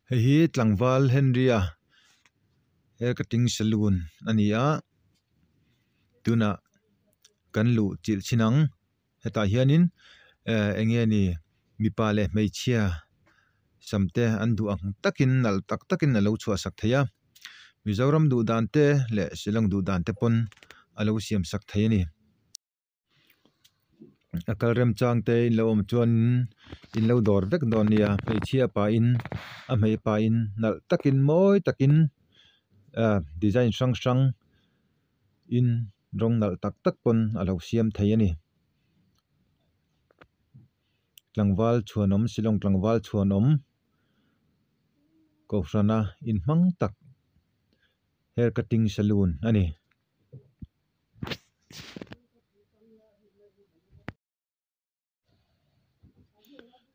Hi tlangwal Henrya hair cutting saloon ania tuna kan lu chil chinang heta hianin enge ni mipa le hmeichhia samte an du ang takin nal tak takin alo chhuwa sak theia Mizoram du dan te le Shillong du dan te pon alo siam sak thei ani akal rem chang te in lo om chuan in lo dor vek don nia hmeichhia pa in a hmei pa in nal takin mawi takin design sang sang in rong nal tak tak pon alo siam thei ani tlangwal chuanom Shillong tlangwal chuanom ko frana in hmang tak hair cutting saloon ani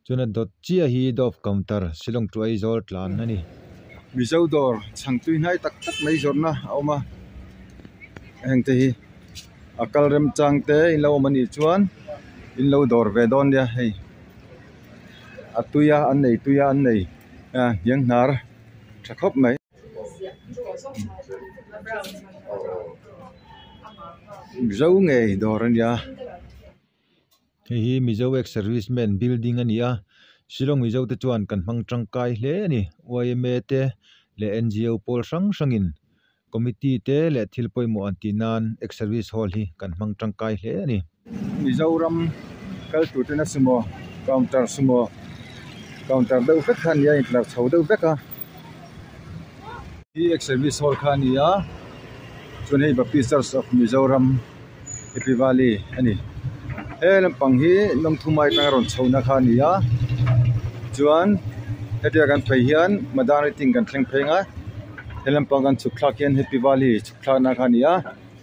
chuna dot chia hi dop counter Shillong tuai zol tlan ani mizo dor changtui nai tak tak mai zorna awma engte hi akal rem changte in lo mani chuan in lo dor ve don dia hei atuya an nei yang nar thakop mai mizo nge dor ania hi mizo ex serviceman building ania Shillong mizo te chuan kan hmang tangkai hle ani YMA te le NGO pol sang sangin committee te le thilpoimo antinan ex service hall hi kan hmang tangkai hle ani Mizoram kal tu te na sumo counter counter deuh vek khan ya in tlar chho deuh veka hi ex service hall khan ya chun hei baptisters of Mizoram Happy Valley ani elam pang hi nom thumai tang ron chhona khan ya chuan hetia kan phei hian madani ting kan thleng phenga elam pang kan chukthla kian Happy Valley chukthla na khan ya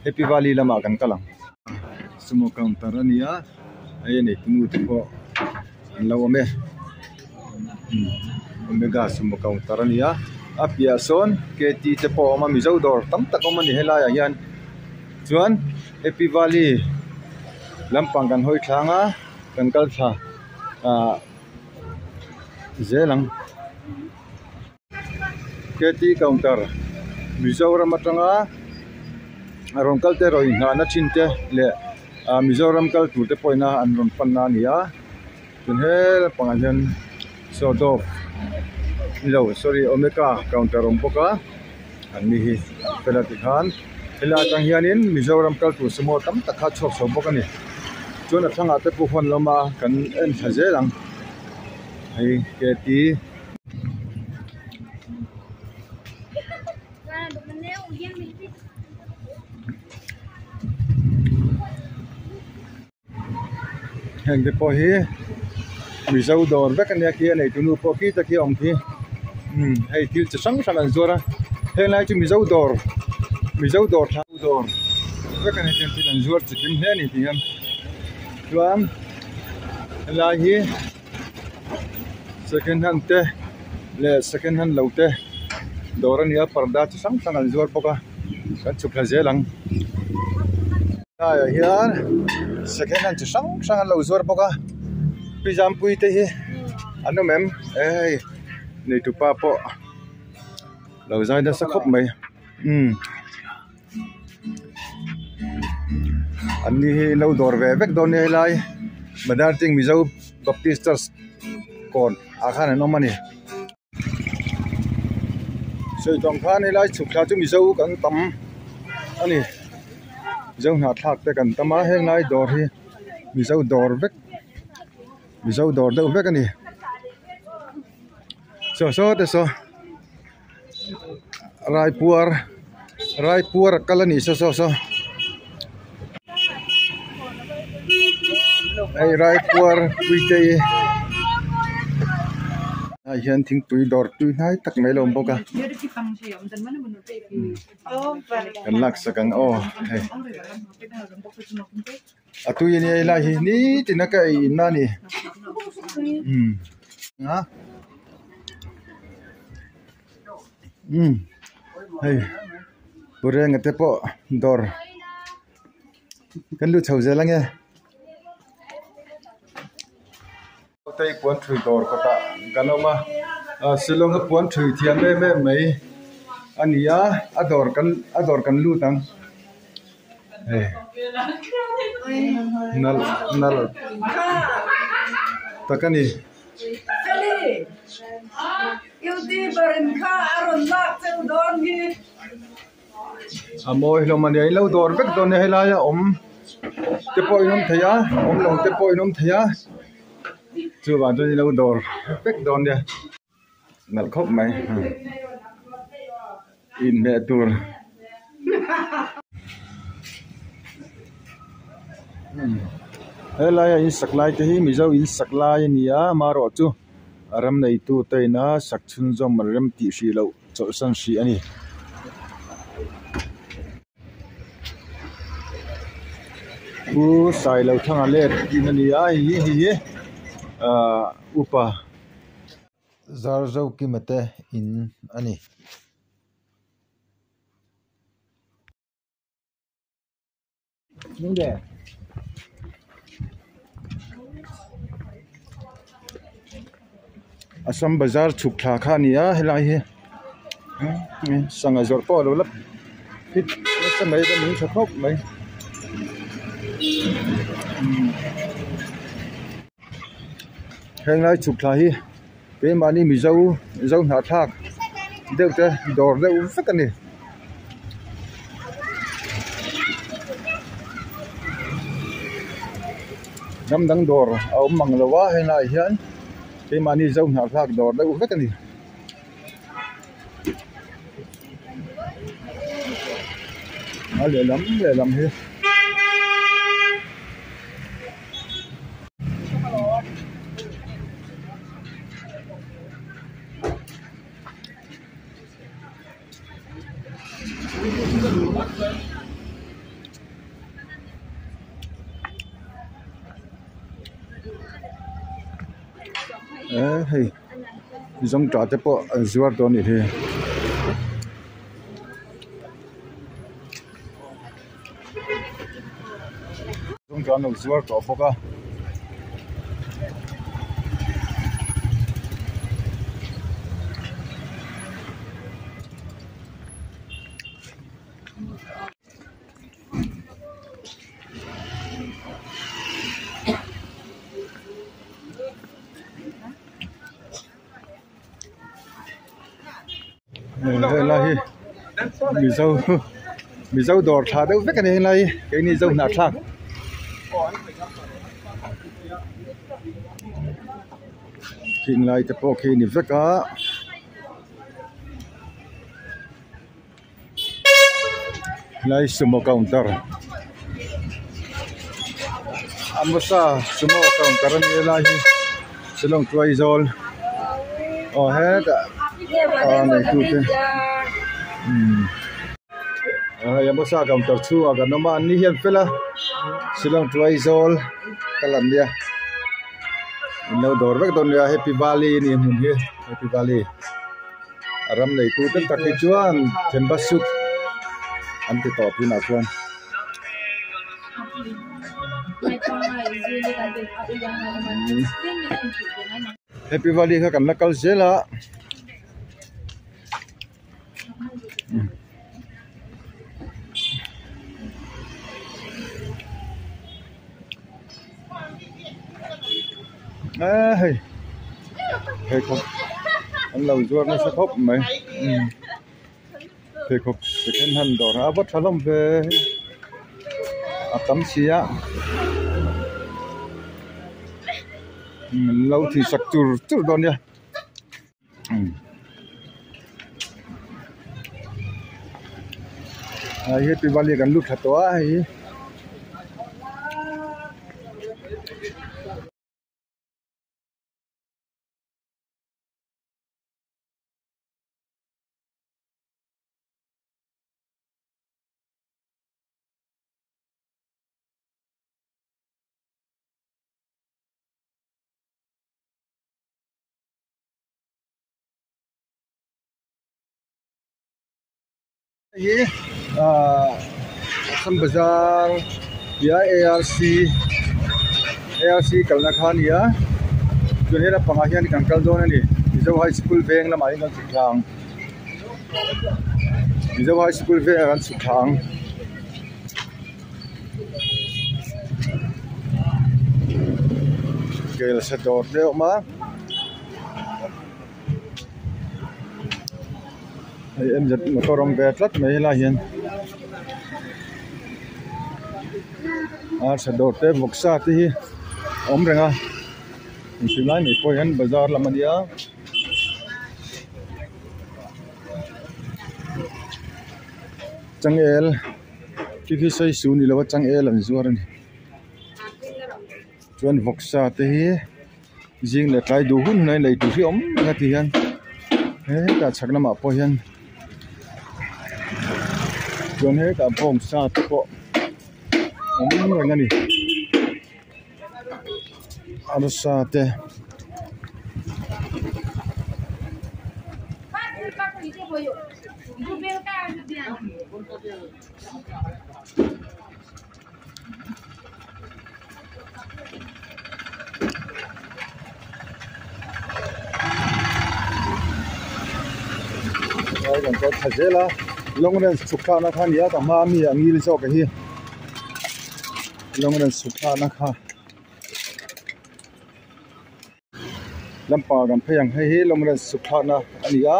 Happy Valley lama kan kalang sumo counter ania ai nei tunu te po law me omega sumo counter ania apia son KT te po ma mizo dor tam tak om ani helaya hian chuan Happy Valley lampang kan hoi thlanga kan kal tha zelang KT counter Mizoram atanga aron kalte roi na na chinte le Mizoram kal tu te poina an ron panna nia chun hel pangan so do lo sorry omeka counter ompoka an mi hi pelati khan ela tang hianin Mizoram kal tu sumo tam takha chok so bokani chun athanga te pu hon loma kan en thaje lang hei keti heng de po hi mizo dor vek ania ki nei tunu po ki ta ki om ki hei til chang sang an zora he lai chu mizo dor tha dor vek ania tin tin an zor chikim he ni tiam chuan lai hi second hand te le second hand lo te dor ania parda chang sang an zor poka kan chukla zelang hian second hand sang lo zor poka pijam pui te hi anu mem ei nei tu pa po lo zai da sakhop mai ani hi lo dor ve vek don nei lai madar ting mizo baptisters kon akhan no mani sei tong khan nei lai chukla chu mizo kan tam ani zong na thak te kan tama heng lai dor hi mizo dor vek mizo dor deuh vek ani so te so Raipur kalani so ai Raipur puite ai hian thing tui dor tui nai tak mai lom boka kan lak sakang o hei atui ni ai lai hi ni tinaka i nani nga hei bureng ate po dor kan lu chhau zelang e tei pon thui dor kota ganoma silong a puan thui thiam me mai ania ador kan lu tang nal takani amoi lo mani lo dor bek don he la ya te poi nom thaya long te poi nom thaya chu ba to lo dor bek don dia nal khop mai in me tur helai in saklai te hi mizo in saklai nia maro chu aram nei tu teina sakchun jom rem ti shi lo chol san shi ani u sai lo thanga le in ania hi upa zarzo ki mate in ani nungde Assam Bazar chukla kha nia helai he sanga zor po lo lap fit sa mai da min chakop mai helai chukla hi pe mani mi zau na thak deu te dor deu fakani nam dang dor au mang lo wa helai hian pe mani zau na thak dor deu fakani le lam he hey giống trà thế po zuar to ni the giống trà no zuar to foka lahi mi dâu đỏ thả đâu biết cái này là cái này dâu nạt thang kinh lại tập bộ khi niệm rất cá lại sumo counter amasa sumo counter này là silong tuai zol hết này tu thế amasa counter chu aga noma ni hian fela silong tuai zol kalam dia no dor vek don ya Happy Valley ni mun hi Happy Valley aram nei tu tak tak chuan thembasuk an ti to pina chuan Happy Valley kha kan nakal zela hey không anh lâu ruột nó sẽ khóc mày thì khóc sẽ khen hằn đỏ ra vất thà lắm về tắm xía lâu thì sặc chur đòn nha Happy Valley gần lúc thật quá hay ये Assam Bazar ya ARC kalna khan ya jone la pangahian kan kal don ni Mizo High School veng lam ai kan suklang Mizo High School veng kan suklang kel sa dot leo ma ai em jat motorong ve tlat mai la hian sa dot te voksa te hi om renga Simlai ni poyan bazar lamania changel ki sai su ni lawa changel an zuar ni chuan voksa te hi jing le tlai du hun nai lei tu hi om nga ti hian he ta chakna ma po hian chuan he ka bom sa te po om nga ni sa te ai kan ko thajela longren sukha na khan ya ta ma mi angil so ka hi longren sukha na kha lampa kan phayang hei hi longren sukha na ania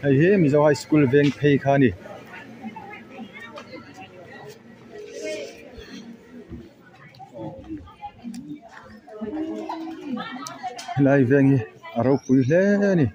hei hi Mizo High School veng phei kha ni lai veng hi aro pui hle ni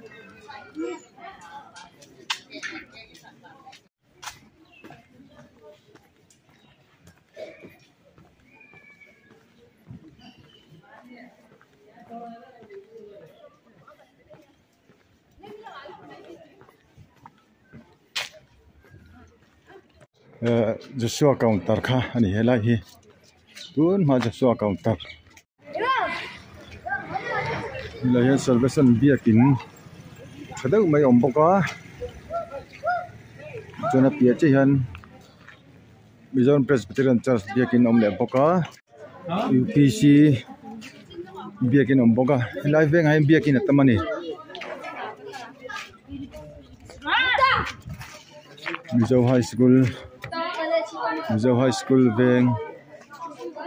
Joshua counter kha ani helai hi tun ma Joshua counter la hian salvation biakin khadau mai om boka chuna pia che hian Mizoram Presbyterian Church biakin om le boka UPC biakin om boka helai veng hai biakin atamani Mizo High School veng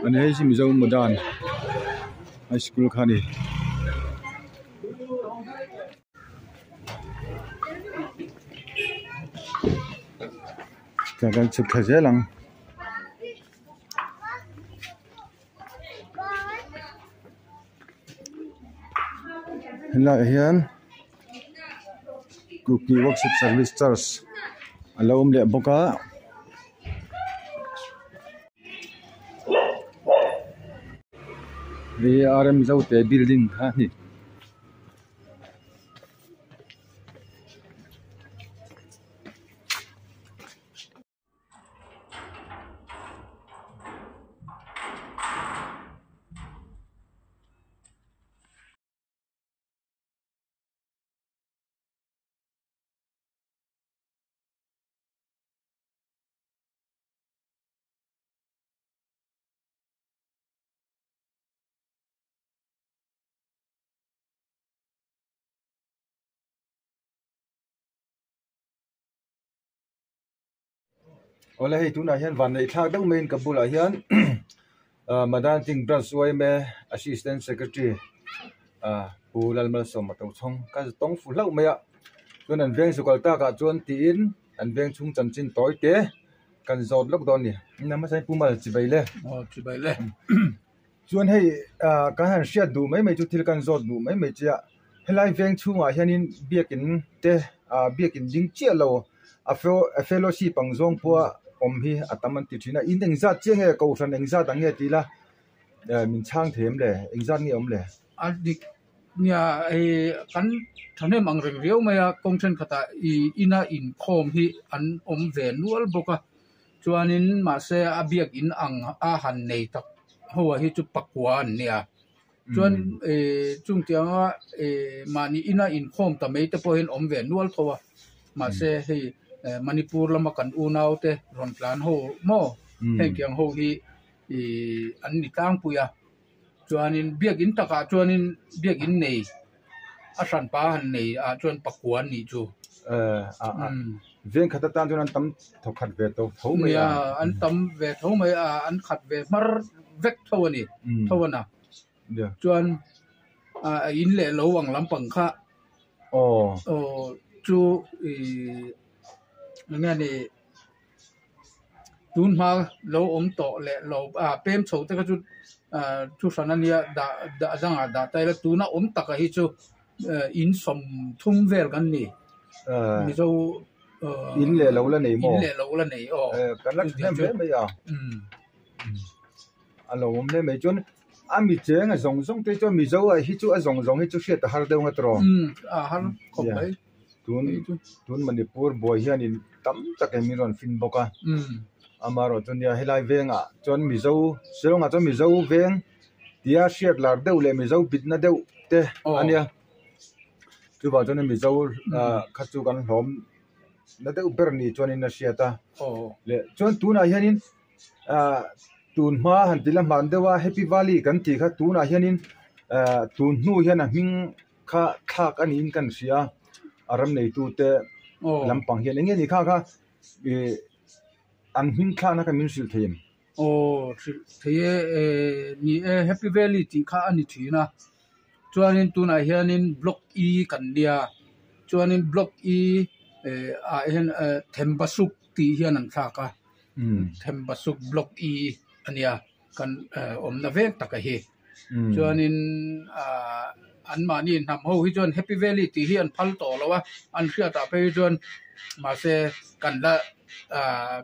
ani hei si Mizo Modern High School khani kan chuk khajelang hila hian Cookie Worship Service Church alom le boka VRM Zote building ha ni Ola hei tuna hian van nei thak deuh main kabula hian Madan Ting Branch me Assistant Secretary Pulal Mal Som Matau Chong ka tong fu hlau maya chuan an veng sukal ta ka chuan ti in an veng chung chanchin toi te kan zot lockdown ni nama sai pumal chibaile chuan hei ka han hriat du mai mai chu thil kan zot du mai mai chia helai veng chunga hianin biakin te biakin ding chia lo a fellowship ang zong puwa om hi ataman ti thina in engzat chenge ko ran engzat ange tila min chang them le engzat ni om le adik nia kan thane mang reng riau maya kongchen khata ina in khom hi an om ve nual boka chuanin ma se abiak in ang a han nei tak hoa hi chu pakwan nia chuan chung tianga mani ina in khom ta mei te po hin om ve nual thowa ma se hi Manipur lama kan unaw te ron plan ho mo hekyang ho hi an ni tang puya chuanin biak in taka chuanin biak in nei asan pa han nei a chuan pakuan ni chu ven khata tan chuan an tam thok khat ve to tho mai ya an tam ve tho mai a an khat ve mar vek tho ani thowana chuan in le lo wang lampang kha chu nghe ni tun ma lo to le lo pem chho te ka chu sanania da janga da tai la tuna taka hi chu in som thum vel kan ni mi zo in le lo la nei mo in le lo la nei kan la nem le mai ya alo om le mai chon ami cheng a zong te cho mi zo a hi chu a zong hi chu hriat har deu ngatro har khop bai tun manipur boy hian in tam tak mi ron fin boka amaro chon ya helai venga chon mi zo silonga chon mi zo veng tia hriat lar deu le mi zo bitna deu te ania chu ba chon mi zo kha chu kan hlom na deu ber ni chon in na hriata le chon tuna hian in tun ma han tila man dewa happy valley kan ti kha tuna hian in tun hnu hian a hming kha thak ani in kan sia aram nei tu te lampang hian nge ni kha an hming thla na ka min sil theim theye ni happy valley ti kha ani thina chuanin tuna hianin block e kan nia chuanin block e a hen thembasuk ti hian an thaka thembasuk block e ania kan omna vek taka hi chuanin an mani nam ho hi chuan happy valley ti hi an phal to lawa an khia ta pe chuan ma se kan la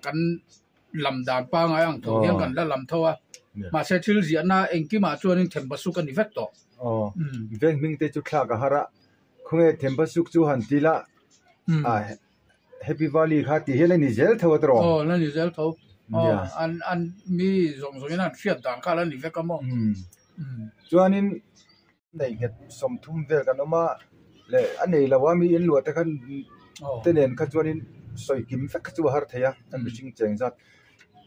kan lam dan pa ngai ang tho hian kan la lam thowa ma se thil zia na engki ma chuanin thembasuk ani vek to veng ming te chu thla ka hara khunge thembasuk chu han tila happy valley kha ti hele ni zel thaw tro la ni zel thaw an mi zong ina fiat dang kha la ni vek amo chuanin nei het som thum vel kan oma le anei lawa mi in luat khan tenen kha chuanin soi kim fek chu har theya an mishing cheng zat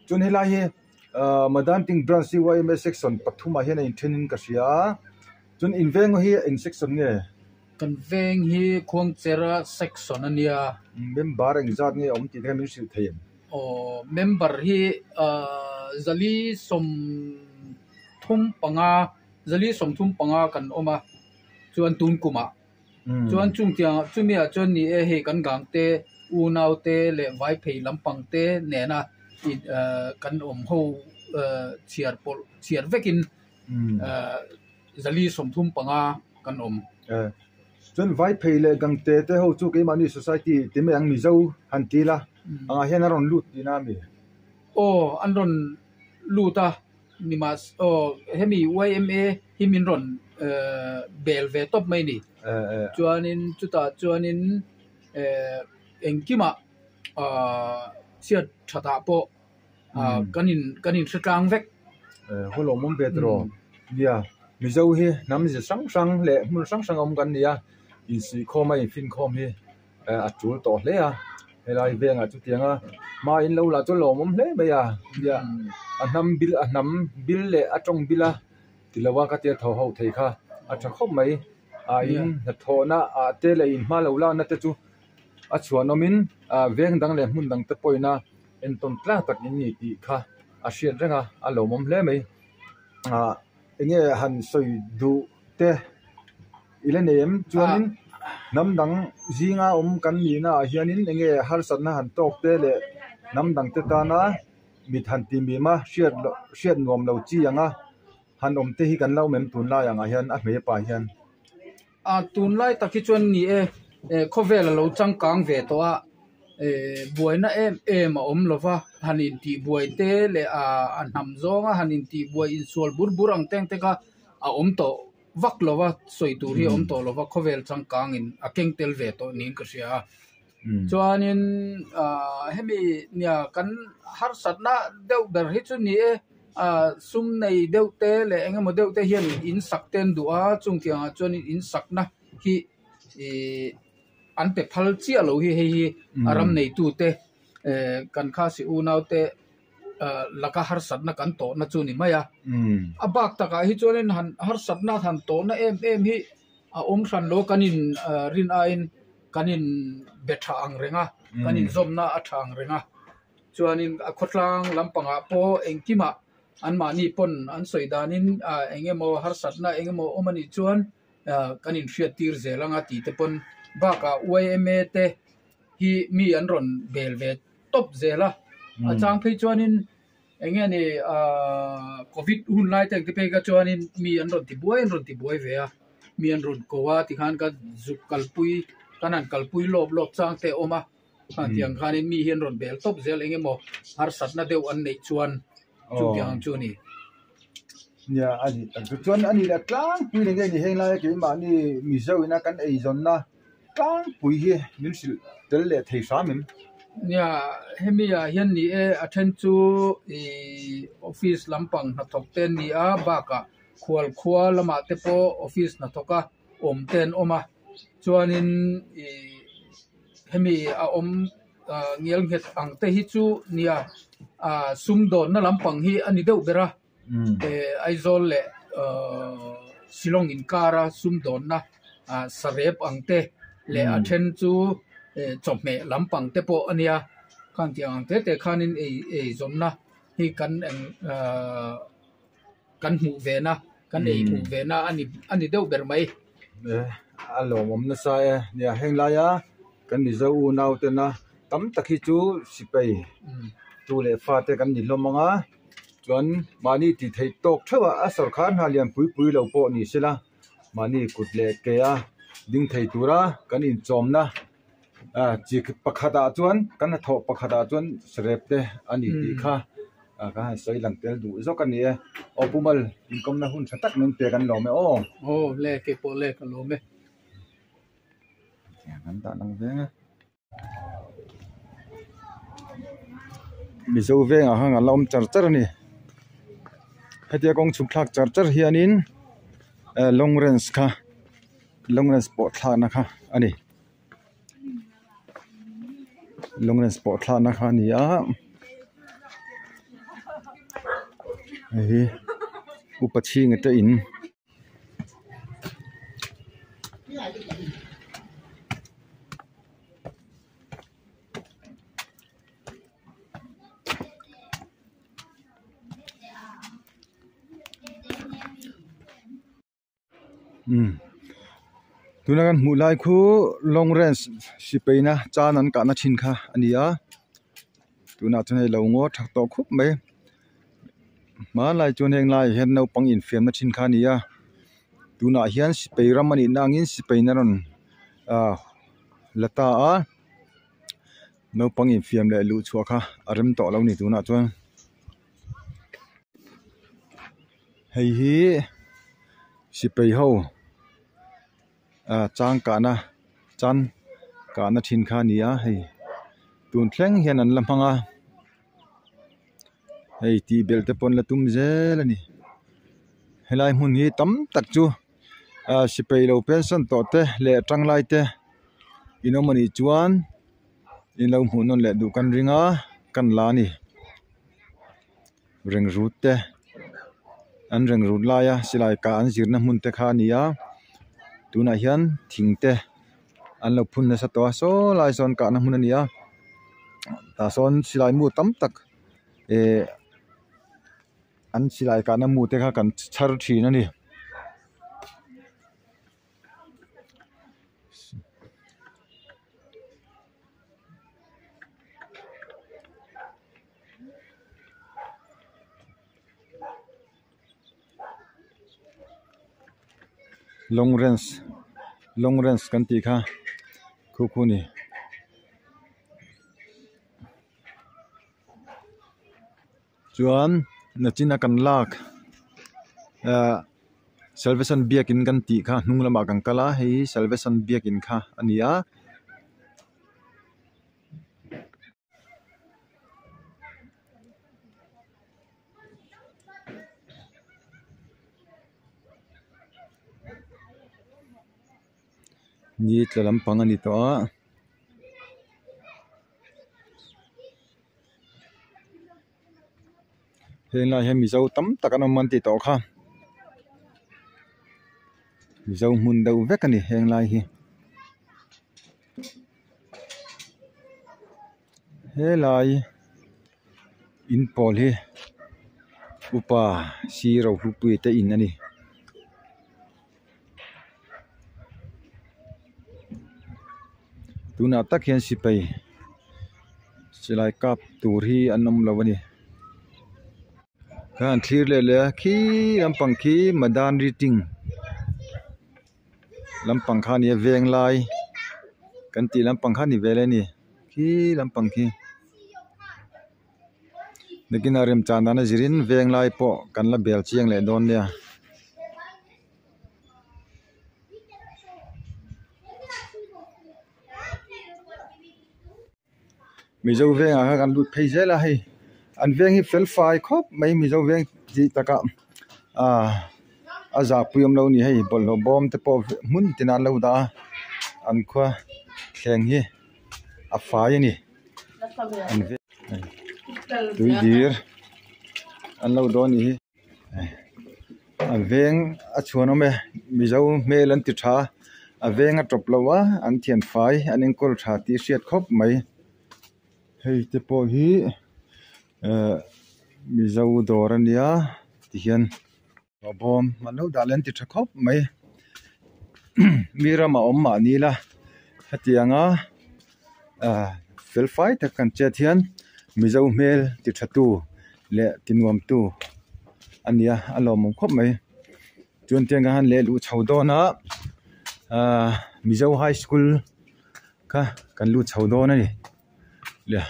chun helai he madam ting branch CYMS section pathuma hian in thenin ka sia chun inveng hi in section nge kan veng hi khong chera section ania member ang zat nge om ti the min sil theim member hi zali som thum panga kan oma chuan tun kuma chuan chumia chuan ni he kan gang te unau te le vai phei lampang te nena kan ho chiar vekin zali som thum panga kan chuan vai phei le gang te ho chu ke mani society ti me ang mi zo han ti la anga hian ron lut dina mi an ron luta nimas hemi YMA himin ron belve top mai ni chuanin engkima siat thata po kanin tlang vek holo mom petro dia mi zo hi nam je sang le mun sang om kan nia in si khoma in fin khom hi a chul to hle a helai venga chu tianga ma in lo la chu lo mom hle me ya dia a nam bil le a tong bila tilawa ka te tho ho thei kha a tha khop mai a in na thona a te le in ma lo la na te chu a chuanomin veng dang le mun dang te poina en ton tla tak ni ti kha a hriat renga a lo mom hle mai enge han soi du te ile nem chuanin nam dang zinga kan ni na hianin enge har satna han tok te le nam dang te ta na mi than ti mi ma hriat nuam lo chi anga han te hi kan lo mem tun la anga hian a me pa hian tun lai takhi chuan ni khovel lo chang kang ve to a buaina em lova hanin ti buai te le an ham zonga hanin ti buai in sol burang teng te ka to vak lova soi tu ri to lova khovel chang kang in akeng tel ve to nin ka sia chuanin hemi nia kan har satna deu ber hi chu ni sum nei deu te le engemaw deu te hian in sakten du'a chungtianga chuan in sakna hi an pe phal chi alo hi hei aram nei tu te kan kha si unau te laka har satna kan to na chu ni maya abak taka hi chuanin han har satna than to na em hi om san lo kanin rin a in kanin betha ang renga kanin zomna athang renga chuanin a khotlang lampanga po engkima an mani pon an soidanin engemo harsatna engemo omani chuan kanin fiatir zelanga ti te pon baka uime te hi mi an ron belve top zela achang phei chuanin engeni covid hun lai tek te pe ka chuanin mi an ron ti buai ve a mi an ron kowa ti khan ka zuk kalpui kanan kalpui lob chang te oma tiang khanin mi hian ron bel top zel engemo harsatna deu an nei chuan chu yang chu ni ya ani chuan ani la tlang pui le nge ni heng lai ke ma ni mi zo ina kan ei zon na tlang pui hi min sil tel le thei sa min ya hemi ya hian ni e athen chu office lampang na thok ten ni a baka khwal lama te po office na thoka om ten oma chuanin hemi a om ngel nget ang te hi chu nia sum don na lampang hi ani deuh bera aizol le silong in kara sum don na sarep ang te le athen chu chopme lampang te po ania kan tiang ang te khanin zon na hi kan mu ve na kan ei mu ve na ani deuh ber mai alo mom na sa ya heng la ya kan ni zo u nau te na tam takhi chu sipei tu le fa te kan ni lomanga chuan mani ti thei tok thawa a sarkhan haliam pui lo po ni sila mani kutle ke a ding thei tura kan in chom na chi pakhata chuan kan tho pakhata chuan srep te ani ti kha ka soi lang tel du zo kan ni opumal inkom na hun thatak nun te kan lo me le ke po le kan lo me kan ta nang ve mi zo ve nga hanga lom char ni hetia kong chukhlak char hianin long range po thla na kha ani long range po thla na kha ni a hi upachi ngata in tunakan mulai khu long range sipeina chanan ka na thin kha ania tuna chunai lo ngo thak to khup mai ma lai chun heng lai hen no pang in fiam na thin kha nia tuna hian sipei ramani nangin sipeina ron lata a no pang in fiam le lu chua kha arim to lo ni tuna chuan hei hi sipei ho chang kana chan kana thin kha nia hei tun thleng hian an lamhanga hei ti belte pon la tum zel ani helai mun hi tam tak chu sipei lo pension to te le tanglai te inomani chuan in lo hmun non le du kan ringa kan la ni reng rut te an reng rut la ya silai ka an zirna hmun te kha nia tuna hian thingte an lo phun na sa to so lai son ka na hmun ania ta son silai mu tam tak an silai ka na mu te kha kan chhar thin ani long range kan ti kha khu ni chuan na china kan lak salvation biakin kan ti kha hnunglama kan kala hei salvation biakin kha ania ni tlalam pangani to a hela he mi zo tam takano man ti to kha mizo mun deuh vek ani heng lai hi helai in pol hi upa si ro hu pui te in ani tuna tak hian si pai silai kap tur hi anom lawani kan thlir le khi lampang khi madan riting lampang kha ni veng lai kan ti lampang kha ni vele ni khi lampang khi lekin arem chanda na zirin veng lai po kan la bel chiang le don nia mizo veng a kan lut phei zela hei an veng hi fel fai khop mai mizo veng ji taka a za puyam lo ni hei bol lo bom te po mun tinan lo da an khwa thleng hi a fai ni an ve tui dir an lo do ni hi a veng a chuan ome mizo mel an ti tha a veng a top lowa an thian fai an engkol tha ti hriat khop mai hei te po hi mizo dor ania ti hian bom man lo dalen ti tha khop mai mira ma om ma ni la hatianga fel fai ta kan che thian mizo mel ti tha tu le tinuam tu ania alom khop mai chuan tenga han le lu chhodona mizo high school ka kan lu chhodona ni le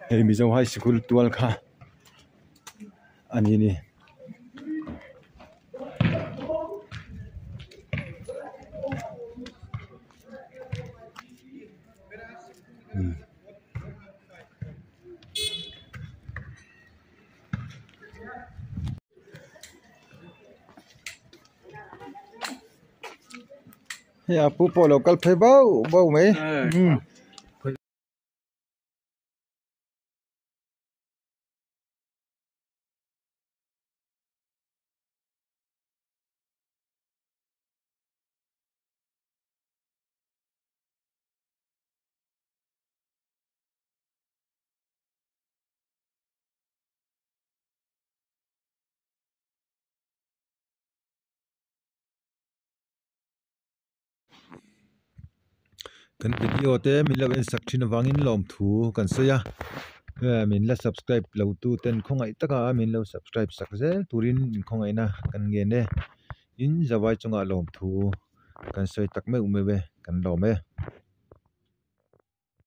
hei mizo high school tual kha ani ni ya pu po local phai bau mai kan video te min lo en sak thin wangin lom thu kan soya min la subscribe lo tu ten khongai taka min lo subscribe sak zel turin in khongai na kan nge ne in zawai chunga lom thu kan soi tak me ume we kan lo me